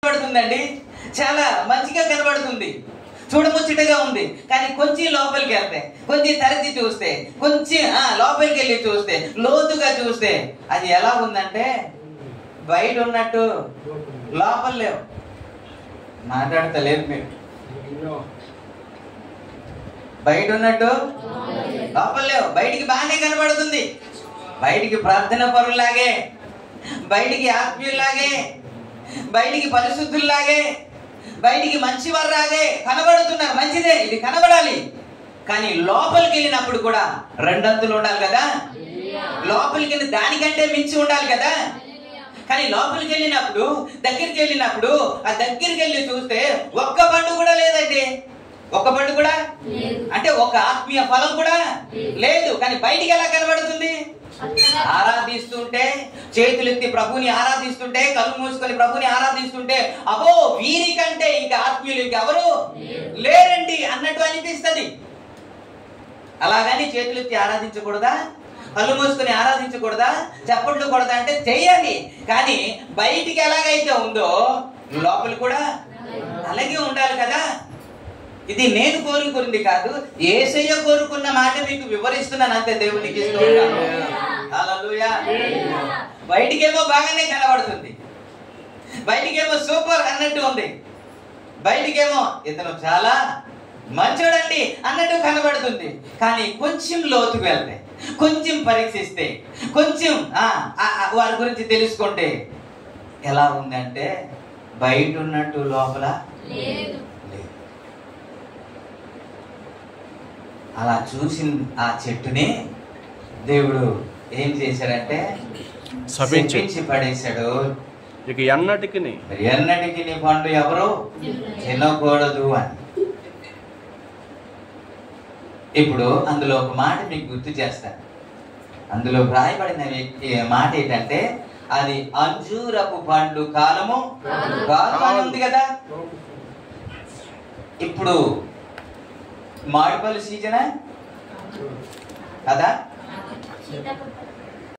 కనబడుతుందండి, చాలా మంచిగా కనబడుతుంది, చూడముచ్చటగా ఉంది. కానీ కొంచెం లోపలికి వెళ్తే, కొంచెం తరచి చూస్తే, కొంచెం లోపలికి వెళ్ళి చూస్తే, లోతుగా చూస్తే అది ఎలా ఉందంటే బయట ఉన్నట్టు లోపల లేవు. మాట్లాడతలేదు మీరు. బయట ఉన్నట్టు లోపల లేవు. బయటికి బాగానే కనబడుతుంది, బయటికి ప్రార్థన పరులాగే, బయటికి ఆత్మీయులాగే, బయటికి పరిశుద్ధుల్లాగే, బయటికి మంచివారులాగే కనబడుతున్నారు. మంచిదే, ఇది కనబడాలి. కానీ లోపలికి వెళ్ళినప్పుడు కూడా రెండంతులు ఉండాలి కదా. లోపలికి వెళ్ళి దానికంటే మించి ఉండాలి కదా. కానీ లోపలికి వెళ్ళినప్పుడు, దగ్గరికి వెళ్ళినప్పుడు, ఆ దగ్గరికి వెళ్ళి చూస్తే ఒక్క పండు కూడా లేదండి. ఒక్క పండు కూడా అంటే ఒక ఆత్మీయ ఫలం కూడా లేదు. కానీ బయటికి ఎలా కనబడుతుంది? ఆరాధిస్తుంటే, చేతులెత్తి ప్రభుని ఆరాధిస్తుంటే, కళ్ళు మూసుకొని ప్రభుని ఆరాధిస్తుంటే, అబో వీరికంటే ఇంకా ఆత్మీయులు ఇంకెవరు లేరండి అన్నట్టు అనిపిస్తుంది. అలాగని చేతులెత్తి ఆరాధించకూడదా? కళ్ళు మూసుకొని ఆరాధించకూడదా? చప్పట్లు కొడదా అంటే చెయ్యాలి. కానీ బయటికి ఎలాగైతే ఉందో లోపల కూడా అలాగే ఉండాలి కదా. ఇది నేను కోరుకుంది కాదు, యేసయ్య కోరుకున్న మాట మీకు వివరిస్తున్నాను అంతే. దేవునికి హల్లెలూయా. బయటికేమో బాగానే కనబడుతుంది, బయటికేమో సూపర్ అన్నట్టు ఉంది, బయటికేమో ఇతను చాలా మంచోడండి అన్నట్టు కనబడుతుంది. కానీ కొంచెం లోతుకు వెళ్తే, కొంచెం పరీక్షిస్తే, కొంచెం వారి గురించి తెలుసుకుంటే ఎలా ఉందంటే బయట ఉన్నట్టు లోపల లేదు. అలా చూసిన ఆ చెట్టుని దేవుడు ఏం చేశాడంటే శపించి పడేశాడు. ఇక ఎన్నటికి నీ పండు ఎవరు తినకూడదు అని. ఇప్పుడు అందులో ఒక మాట మీకు గుర్తు చేస్తాను. అందులో వ్రాయబడిన మాట ఏంటంటే అది అంజూరపు పండు కాలము కాలం ఉంది కదా. ఇప్పుడు మామిడిపళ్ళు సీజనా కదా?